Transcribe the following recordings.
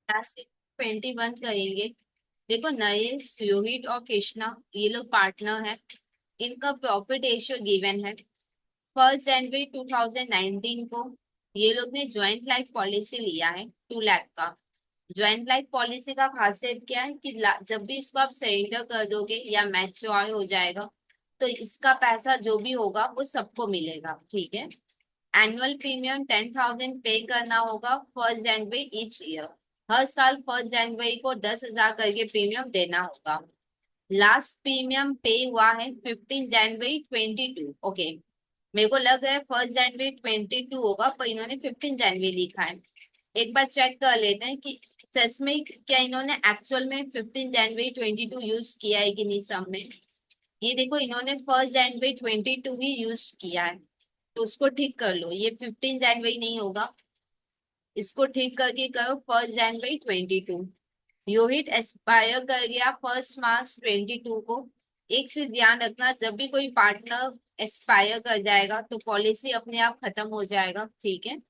21 करेंगे। देखो, नरेश, रोहित और कृष्णा ये लोग पार्टनर है। इनका प्रॉफिट रेशियो गिवन है। 1 जनवरी 2019 को ये लोग ने ज्वाइंट लाइफ पॉलिसी लिया है 2 लाख का। ज्वाइंट लाइफ पॉलिसी का खासियत क्या है कि जब भी इसको आप सरेंडर कर दोगे या मैच्योर हो जाएगा, तो इसका पैसा जो भी होगा वो सबको मिलेगा। ठीक है। एनुअल प्रीमियम 10,000 पे करना होगा 1 जनवरी ईच ईयर। हर साल 1 जनवरी को 10,000 करके प्रीमियम देना होगा। लास्ट प्रीमियम पे हुआ है 15 जनवरी 22। ओके, मेरे को लग रहा है 1 जनवरी 22 होगा, पर इन्होंने 15 जनवरी लिखा है। एक बार चेक कर लेते हैं कि सच में क्या इन्होंने एक्चुअल में 15 जनवरी 22 यूज किया है कि नहीं सब में। ये देखो, इन्होंने 1 जनवरी 22 ही यूज किया है, तो उसको ठीक कर लो। ये 15 जनवरी नहीं होगा, इसको ठीक करके करो 1 जनवरी 22। रोहित एक्सपायर कर गया 1 मार्च 22 को। एक से ध्यान रखना, जब भी कोई पार्टनर एक्सपायर कर जाएगा तो पॉलिसी अपने आप खत्म हो जाएगा। ठीक है।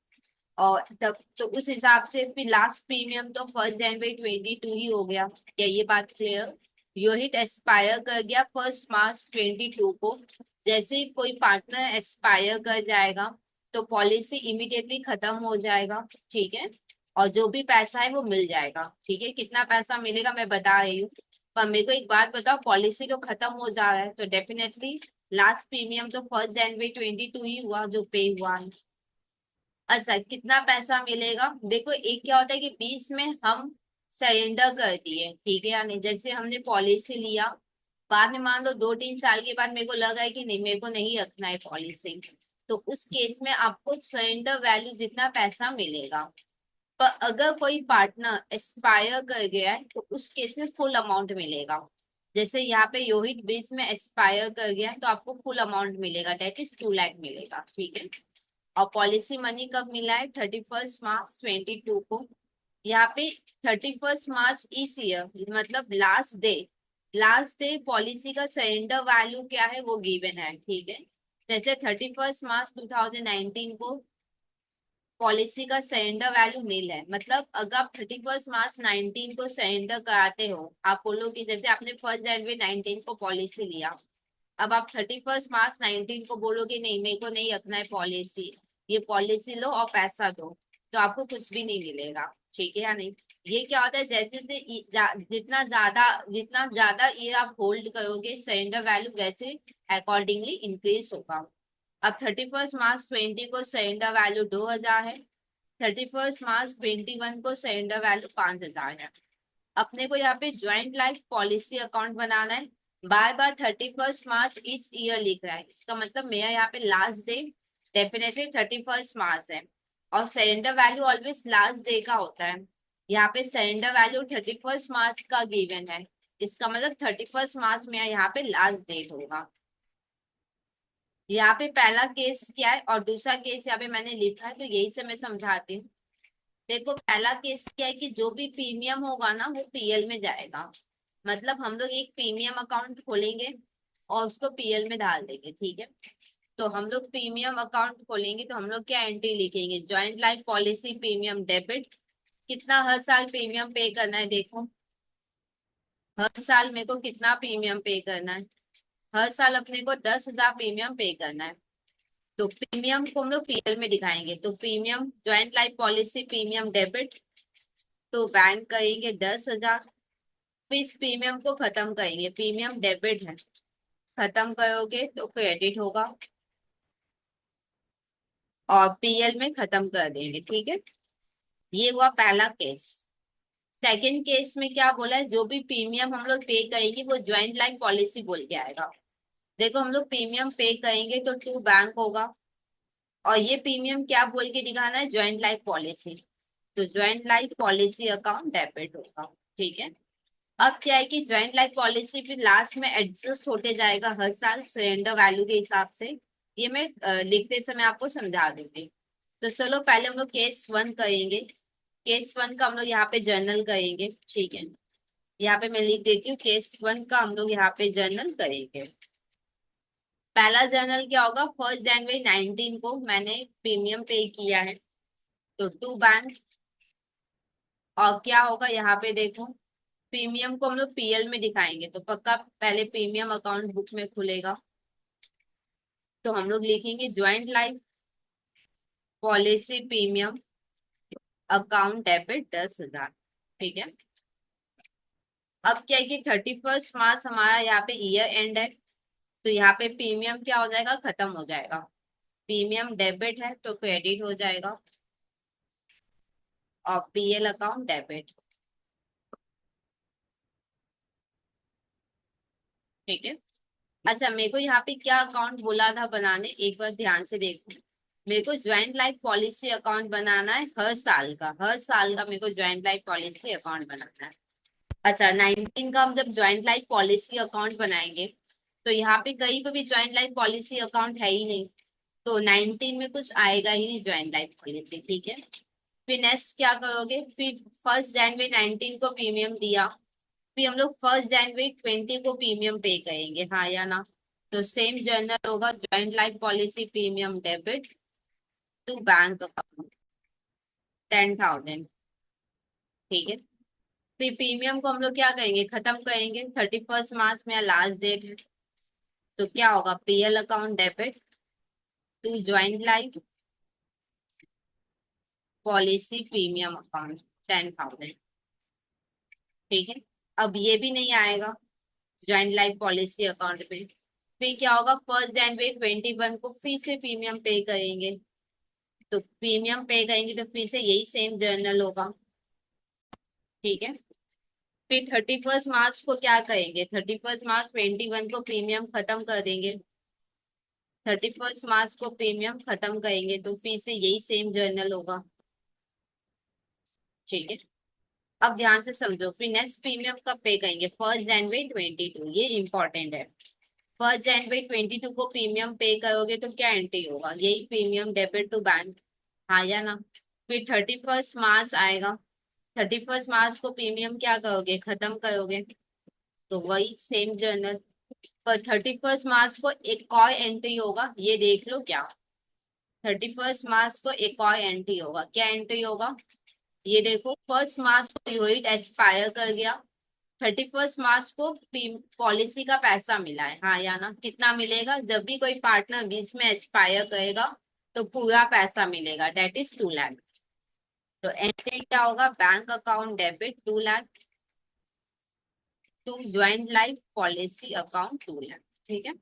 और तब तो उस हिसाब से फिर लास्ट प्रीमियम तो 1 जनवरी 22 ही हो गया। क्या ये बात क्लियर? रोहित एक्सपायर कर गया 1 मार्च 22 को। जैसे ही कोई पार्टनर एक्सपायर कर जाएगा तो पॉलिसी इमीडिएटली खत्म हो जाएगा। ठीक है। और जो भी पैसा है वो मिल जाएगा। ठीक है, कितना पैसा मिलेगा मैं बता रही हूँ। पर मेरे को एक बात बताओ, पॉलिसी तो खत्म हो जा रहा है तो डेफिनेटली लास्ट प्रीमियम तो 1 जनवरी 22 ही हुआ जो पे हुआ है। अच्छा, कितना पैसा मिलेगा? देखो, एक क्या होता है कि 20 में हम सरेंडर कर दिए, ठीक है, यानी जैसे हमने पॉलिसी लिया, बाद में मान लो 2-3 साल के बाद मेरे को लगा है कि नहीं, मेरे को नहीं रखना है पॉलिसी, तो उस केस में आपको सरेंडर वैल्यू जितना पैसा मिलेगा। पर अगर कोई पार्टनर एक्सपायर कर गया है तो उस केस में फुल अमाउंट मिलेगा। जैसे यहाँ पे रोहित 20 में एक्सपायर कर गया है तो आपको फुल अमाउंट मिलेगा, डेट इज 2 लाख मिलेगा। ठीक है। और पॉलिसी मनी कब मिला है? 31 मार्च 22 को। यहाँ पे 31 मार्च इस ईयर मतलब last day. Last day policy का सरेंडर वैल्यू क्या है वो गिवन है। ठीक है। जैसे 31 मार्च 2019 को पॉलिसी का सरेंडर वैल्यू नील है, मतलब अगर आप 31 मार्च 2019 को सरेंडर कराते हो, आप बोलो कि जैसे आपने 1 जनवरी 2019 को पॉलिसी लिया, अब आप 31 मार्च 2019 को बोलोगे नहीं, मेरे को नहीं रखना है पॉलिसी, ये पॉलिसी लो और पैसा दो, तो आपको कुछ भी नहीं मिलेगा। ठीक है या नहीं? ये क्या होता है, जैसे से जितना ज्यादा ये आप होल्ड करोगे सरेंडर वैल्यू वैसे अकॉर्डिंगली इंक्रीज होगा। अब 31 मार्च 20 को सरेंडर वैल्यू 2,000 है। 31 मार्च 2021 को सरेंडर वैल्यू 5,000 है। अपने को यहाँ पे ज्वाइंट लाइफ पॉलिसी अकाउंट बनाना है। बार बार 31 मार्च इस ईयर लिख रहा है, इसका मतलब मेरा यहाँ पे लास्ट डे डेफिनेटली 31 मार्च है। और surrender value always last day का होता है। यहाँ पे सरेंडर वैल्यू 31 मार्च का गिवन है, इसका मतलब 31 मार्च में यहाँ पे लास्ट डेट होगा। यहाँ पे पहला केस क्या है और दूसरा केस यहाँ पे मैंने लिखा है, तो यही से मैं समझाती हूँ। देखो, पहला केस क्या है कि जो भी प्रीमियम होगा ना वो पीएल में जाएगा। मतलब हम लोग एक प्रीमियम अकाउंट खोलेंगे और उसको पीएल में डाल देंगे। ठीक है। तो हम लोग प्रीमियम अकाउंट खोलेंगे तो हम लोग क्या एंट्री लिखेंगे? Joint life policy premium debit. कितना हर साल प्रीमियम पे करना है? देखो, हर साल मेरे को कितना प्रीमियम पे करना है? हर साल अपने को 10,000 प्रीमियम पे करना है। तो प्रीमियम को हम लोग पीएल में दिखाएंगे, तो premium joint life policy premium debit, तो बैंक करेंगे 10,000। फिर इस प्रीमियम को खत्म करेंगे, प्रीमियम डेबिट है, खत्म करोगे तो क्रेडिट होगा और पीएल में खत्म कर देंगे। ठीक है। ये हुआ पहला केस। सेकंड केस में क्या बोला है? जो भी प्रीमियम हम लोग पे करेंगे वो ज्वाइंट लाइफ पॉलिसी बोल के आएगा। देखो, हम लोग प्रीमियम पे करेंगे तो टू बैंक होगा, और ये प्रीमियम क्या बोल के दिखाना है? Joint life policy. तो joint life policy account debit होगा। ठीक है। अब क्या है कि ज्वाइंट लाइफ पॉलिसी फिर लास्ट में एडजस्ट होते जाएगा हर साल सरेंडर वैल्यू के हिसाब से। ये मैं लिखते समय आपको समझा दूंगी। तो चलो पहले हम लोग केस 1 करेंगे। केस 1 का हम लोग यहाँ पे जर्नल करेंगे। ठीक है। यहाँ पे मैं लिख देती हूँ, केस 1 का हम लोग यहाँ पे जर्नल करेंगे। पहला जर्नल क्या होगा? 1 जनवरी 2019 को मैंने प्रीमियम पे किया है, तो टू बैंक। और क्या होगा यहाँ पे देखो, प्रीमियम को हम लोग पीएल में दिखाएंगे, तो पक्का पहले प्रीमियम अकाउंट बुक में खुलेगा। तो हम लोग लिखेंगे joint life policy premium account debit 10,000। ठीक है। अब क्या है कि 31 मार्च हमारा यहाँ पे ईयर एंड है, तो यहाँ पे प्रीमियम क्या हो जाएगा, खत्म हो जाएगा। प्रीमियम डेबिट है तो क्रेडिट हो जाएगा, और पीएल अकाउंट डेबिट। ठीक है। अच्छा, मेरे को यहाँ पे क्या अकाउंट बोला था बनाने, एक बार ध्यान से देखो। मेरे को ज्वाइंट लाइफ पॉलिसी अकाउंट बनाना है हर साल का, हर साल का मेरे को ज्वाइंट लाइफ पॉलिसी अकाउंट बनाना है। अच्छा, 19 का हम जब ज्वाइंट लाइफ पॉलिसी अकाउंट बनाएंगे, तो यहाँ पे कहीं पे भी ज्वाइंट लाइफ पॉलिसी अकाउंट है ही नहीं, तो 19 में कुछ आएगा ही नहीं ज्वाइंट लाइफ पॉलिसी। ठीक है। फिर नेक्स्ट क्या करोगे, फिर 1 जनवरी 19 को प्रीमियम दिया, फिर हम लोग 1 जनवरी 20 को प्रीमियम पे करेंगे, हाँ या ना। तो सेम जर्नल होगा, joint life policy premium debit to bank account 10,000। ठीक है। फिर प्रीमियम को हम लोग क्या करेंगे, खत्म करेंगे, 31 मार्च में लास्ट डेट है, तो क्या होगा, PL account debit to joint life policy premium account 10,000। ठीक है। अब ये भी नहीं आएगा ज्वाइंट लाइफ पॉलिसी अकाउंट पे, फिर क्या होगा, 1 जनवरी 21 को फिर से प्रीमियम पे करेंगे, तो प्रीमियम पे करेंगे तो फिर से यही सेम जर्नल होगा। ठीक है। फिर 31 मार्च को क्या करेंगे, 31 मार्च 21 को प्रीमियम खत्म कर देंगे, 31 मार्च को प्रीमियम खत्म करेंगे तो फिर से यही सेम जर्नल होगा। ठीक है। अब ध्यान से समझो, फिर नेक्स्ट प्रीमियम कब पे करेंगे, 1 जनवरी 22, ये इंपॉर्टेंट है। 1 जनवरी 22 को प्रीमियम पे करोगे तो क्या एंट्री होगा, यही प्रीमियम डेबिट टू बैंक, हाँ या ना। फिर 31 मार्च आएगा, 31 मार्च को प्रीमियम क्या करोगे, खत्म करोगे, तो वही सेम जर्नल। पर 31 मार्च को एक और एंट्री होगा, ये देख लो क्या, 31 मार्च को एक और एंट्री होगा, क्या एंट्री होगा, ये देखो, 1 मार्च को यूनिट एक्सपायर कर गया, 31 मार्च को पॉलिसी का पैसा मिला है, हाँ या ना। कितना मिलेगा, जब भी कोई पार्टनर बीच में एक्सपायर करेगा तो पूरा पैसा मिलेगा, डेट इज 2 लाख। तो एंट्री क्या होगा, bank account debit 2 lakh to joint life policy account 2 lakh. ठीक है।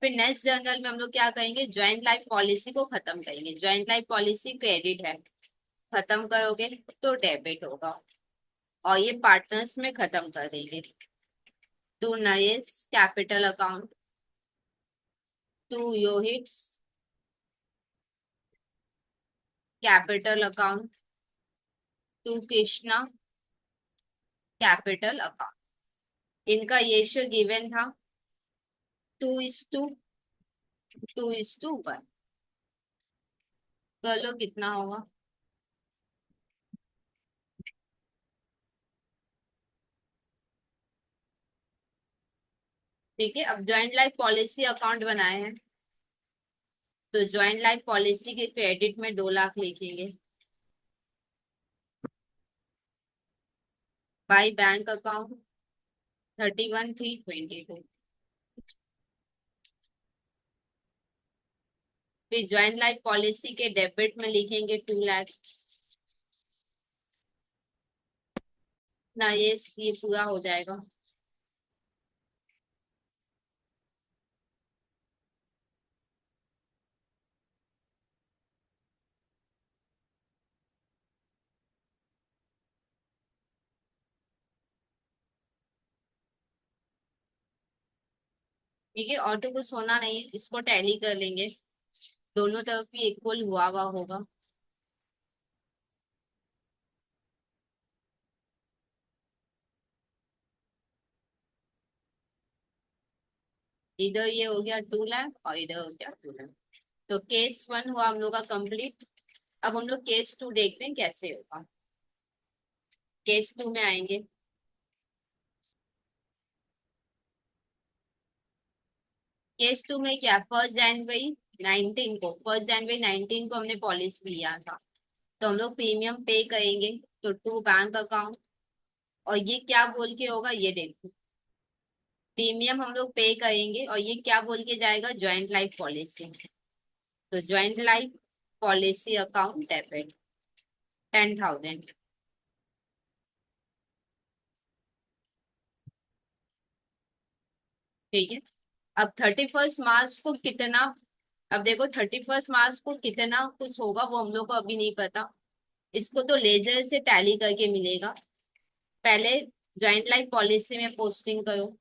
फिर नेक्स्ट जर्नल में हम लोग क्या करेंगे, ज्वाइंट लाइफ पॉलिसी को खत्म करेंगे, ज्वाइंट लाइफ पॉलिसी क्रेडिट है, खत्म करोगे तो डेबिट होगा, और ये पार्टनर्स में खत्म कर देंगे, to Naresh capital account, to Yohit's capital account, to Krishna capital account. इनका रेशियो गिवन था 2:2:1। कर लो कितना होगा। ठीक है। अब ज्वाइंट लाइफ पॉलिसी अकाउंट बनाए हैं, तो ज्वाइंट लाइफ पॉलिसी के क्रेडिट में 2 लाख लिखेंगे, बाई बैंक अकाउंट 31/3/22। फिर ज्वाइंट लाइफ पॉलिसी के डेबिट में लिखेंगे 2 लाख ना, ये पूरा हो जाएगा। ठीक है, और तो कुछ होना नहीं है, इसको टैली कर लेंगे, दोनों तरफ भी इक्वल हुआ हुआ होगा। इधर ये हो गया 2 लाख और इधर हो गया 2 लाख। तो केस 1 हुआ हम लोग का कंप्लीट। अब हम लोग केस 2 देखते हैं कैसे होगा। केस 2 में आएंगे, केस 2 में क्या, 1 जनवरी 19 को हमने पॉलिसी लिया था, तो हम लोग प्रीमियम पे करेंगे तो टू बैंक अकाउंट, और ये क्या बोल के होगा ये देखो, प्रीमियम हम लोग पे करेंगे और ये क्या बोल के जाएगा, ज्वाइंट लाइफ पॉलिसी। तो joint life policy account debit 10,000। ठीक है। अब 31 मार्च को कितना, अब देखो 31 मार्च को कितना कुछ होगा वो हम लोग को अभी नहीं पता, इसको तो लेजर से टैली करके मिलेगा। पहले ज्वाइंट लाइफ पॉलिसी में पोस्टिंग करो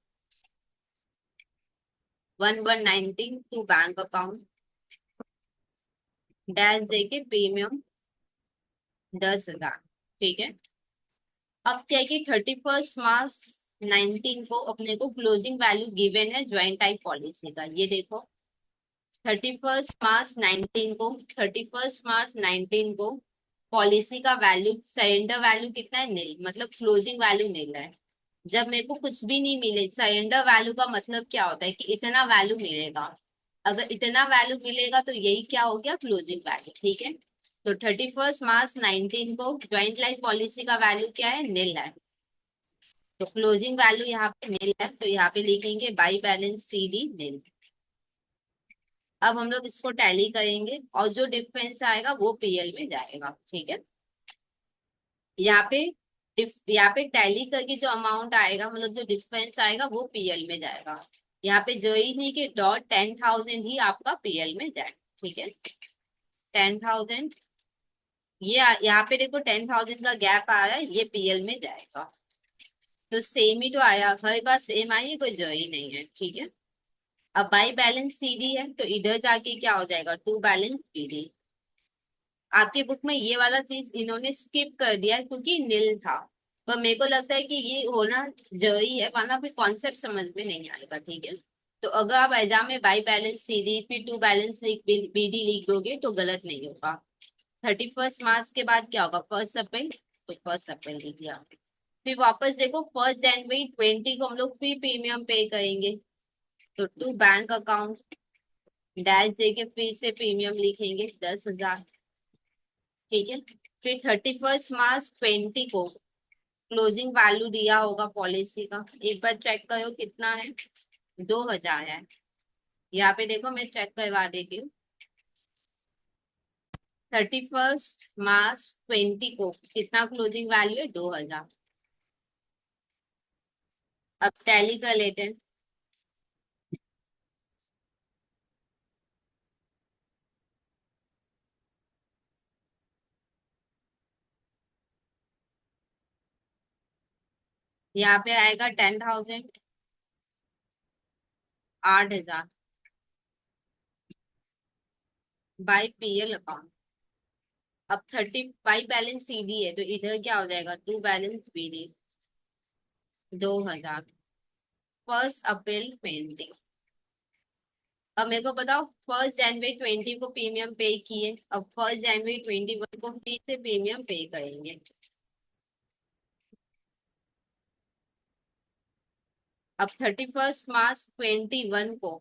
1119 टू बैंक अकाउंट, डैश दे के प्रीमियम 10,000। ठीक है। अब क्या है कि 31 मार्च 19 को अपने को क्लोजिंग वैल्यू गिवन है ज्वाइंट टाइप पॉलिसी का, ये देखो 31 मार्च 19 को पॉलिसी का वैल्यू, सरेंडर वैल्यू कितना है, नील, मतलब क्लोजिंग वैल्यू नील है। जब मेरे को कुछ भी नहीं मिले, सरेंडर वैल्यू का मतलब क्या होता है कि इतना वैल्यू मिलेगा, अगर इतना वैल्यू मिलेगा तो यही क्या हो गया, क्लोजिंग वैल्यू। ठीक है। तो 31 मार्च 19 को ज्वाइंट लाइफ पॉलिसी का वैल्यू क्या है, नील है, तो क्लोजिंग वैल्यू यहाँ पे नील है, तो यहाँ पे लिखेंगे बाई बैलेंस सी डी नील। अब हम लोग इसको टैली करेंगे और जो डिफरेंस आएगा वो पीएल में जाएगा। ठीक है। यहाँ पे यहाँ पे टैली करके जो अमाउंट आएगा, मतलब जो डिफरेंस आएगा वो पीएल में जाएगा। यहाँ पे जो ही नहीं कि डॉट 10,000 ही आपका पीएल में जाए। ठीक है। 10,000, ये यहाँ पे देखो 10,000 का गैप आ रहा है, ये पीएल में जाएगा। तो सेम ही तो आया, हर बार सेम आई है, कोई जो ही नहीं है। ठीक है। अब बाई बैलेंस सीडी है तो इधर जाके क्या हो जाएगा, टू बैलेंस बीडी। आपकी बुक में ये वाला चीज इन्होंने स्किप कर दिया है क्योंकि नील था, पर मेरे को लगता है कि ये होना जरूरी है, वरना फिर कॉन्सेप्ट समझ में नहीं आएगा। ठीक है। तो अगर आप एग्जाम में बाई बैलेंस सीडी फिर टू बैलेंस लिख बीडी लिख दोगे तो गलत नहीं होगा। 31 मार्च के बाद क्या होगा, 1 अप्रैल, तो 1 अप्रैल लिख दिया। फिर वापस देखो 1 जनवरी 20 को हम लोग फिर प्रीमियम पे करेंगे, तो टू बैंक अकाउंट, डैश देके फिर से प्रीमियम लिखेंगे 10,000। ठीक है। फिर 31 मार्च 20 को क्लोजिंग वैल्यू दिया होगा पॉलिसी का, एक बार चेक करो कितना है, 2,000 है। यहाँ पे देखो मैं चेक करवा देती हूँ। 31 मार्च 20 को कितना क्लोजिंग वैल्यू है, 2,000। अब टैली कर लेते हैं। यहाँ पे आएगा 10,000, 8,000 बाई पीएल अकाउंट। अब 30 बाई बैलेंस सीडी है तो इधर क्या हो जाएगा, टू बैलेंस बीडी 2,000। 1 अप्रैल 20। अब मेरे को बताओ 1 जनवरी 20 को प्रीमियम पे किए, अब 1 जनवरी 21 को फिर से प्रीमियम पे करेंगे। अब 31 मार्च 21 को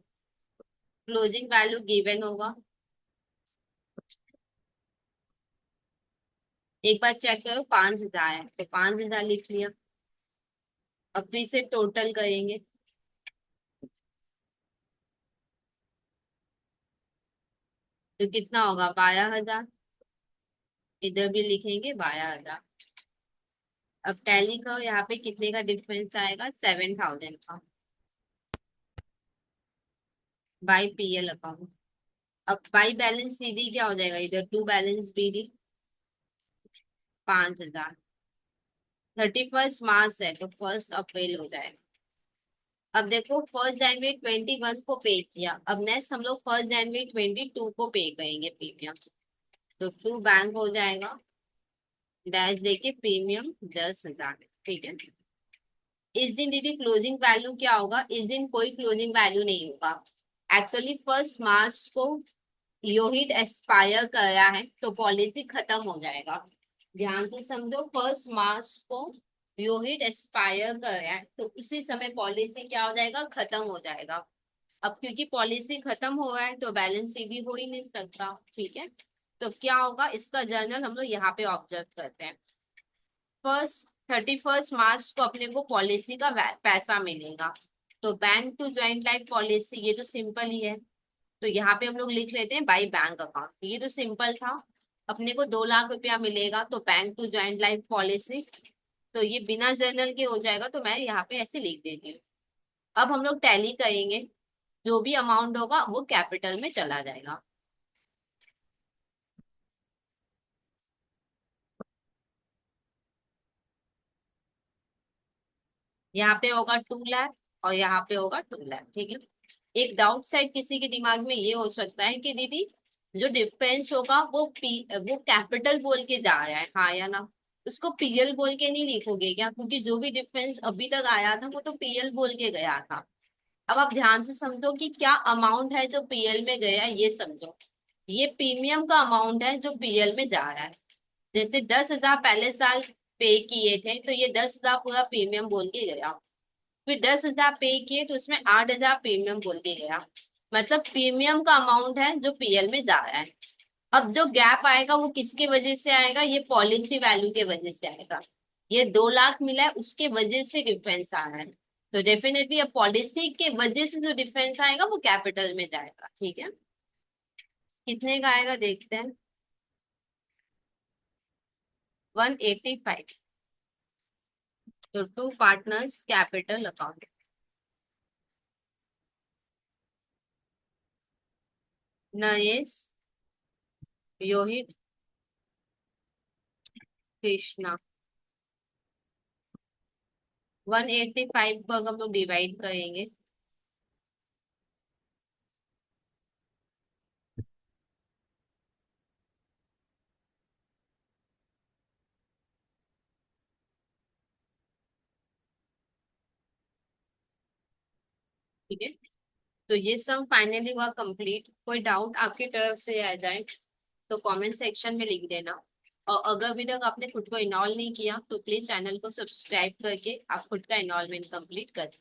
क्लोजिंग वैल्यू गिवन होगा, एक बार चेक करो 5,000 है तो 5,000 लिख लिया। अब फिर से टोटल करेंगे, तो कितना होगा, 12,000, इधर भी लिखेंगे 12,000। अब टैली करो, यहाँ पे कितने का डिफरेंस आएगा, 7,000 का बाई पीएल अकाउंट। अब बाई बैलेंस सीडी क्या हो जाएगा, इधर टू बैलेंस बीडी 5,000। 31 मार्च है तो 1 अप्रैल हो जाएगा। अब देखो 1 जनवरी 21 को पे किया, अब नेक्स्ट हम लोग 1 जनवरी 22 को पे करेंगे प्रीमियम, तो टू बैंक हो जाएगा, डैश देके प्रीमियम 10,000। ठीक है। इस दिन दीदी क्लोजिंग वैल्यू क्या होगा, इस दिन कोई क्लोजिंग वैल्यू नहीं होगा। एक्चुअली 1 मार्च को योहिड एक्सपायर कर रहा है तो पॉलिसी खत्म हो जाएगा। ध्यान से समझो, 1 मार्च को योहिड एक्सपायर कर रहा है तो उसी समय पॉलिसी क्या हो जाएगा, खत्म हो जाएगा। अब क्योंकि पॉलिसी खत्म हो रहा है तो बैलेंस सीधी हो ही नहीं सकता। ठीक है। तो क्या होगा, इसका जर्नल हम लोग यहाँ पे ऑब्जर्व करते हैं। फर्स्ट 31 मार्च को अपने को पॉलिसी का पैसा मिलेगा। तो bank to joint life policy, ये तो सिंपल ही है। तो यहाँ पे हम लोग लिख लेते हैं बाई बैंक अकाउंट, ये तो सिंपल था। अपने को 2 लाख रुपया मिलेगा, तो bank to joint life policy, तो ये बिना जर्नल के हो जाएगा, तो मैं यहाँ पे ऐसे लिख देती हूँ। अब हम लोग टैली करेंगे, जो भी अमाउंट होगा वो कैपिटल में चला जाएगा। यहाँ पे होगा 2 लाख और यहाँ पे होगा 2 लाख, ठीक है। एक डाउट साइड किसी के दिमाग में ये हो सकता है कि दीदी जो डिफरेंस होगा वो कैपिटल बोल के जा रहा है, हाँ या ना। उसको पीएल बोल के नहीं लिखोगे क्या? क्योंकि जो भी डिफरेंस अभी तक आया था वो तो पीएल बोल के गया था। अब आप ध्यान से समझो कि क्या अमाउंट है जो पीएल में गया है, ये समझो। ये प्रीमियम का अमाउंट है जो पीएल में जा रहा है। जैसे 10,000 पहले साल पे किए थे, तो ये 10,000 पूरा प्रीमियम बोल के गया। फिर 10,000 पे किए तो उसमें 8,000 प्रीमियम बोल के गया। मतलब प्रीमियम का अमाउंट है जो पीएल में जा रहा है। अब जो गैप आएगा वो किसके वजह से आएगा? ये पॉलिसी वैल्यू के वजह से आएगा। ये 2 लाख मिला है उसके वजह से डिफरेंस आ रहा है। तो डेफिनेटली अब पॉलिसी के वजह से जो डिफरेंस आएगा वो कैपिटल में जाएगा, ठीक है। कितने का आएगा देखते हैं। 185। तो to partners capital account. Naresh, Yohit, Krishna. 185 को अगर हम लोग डिवाइड करेंगे, ठीक है। तो ये सब फाइनली हुआ कंप्लीट। कोई डाउट आपकी तरफ से आ जाए तो कमेंट सेक्शन में लिख देना। और अगर अभी तक आपने खुद को इनॉल नहीं किया तो प्लीज चैनल को सब्सक्राइब करके आप खुद का इनॉलमेंट कंप्लीट कर सकते हैं।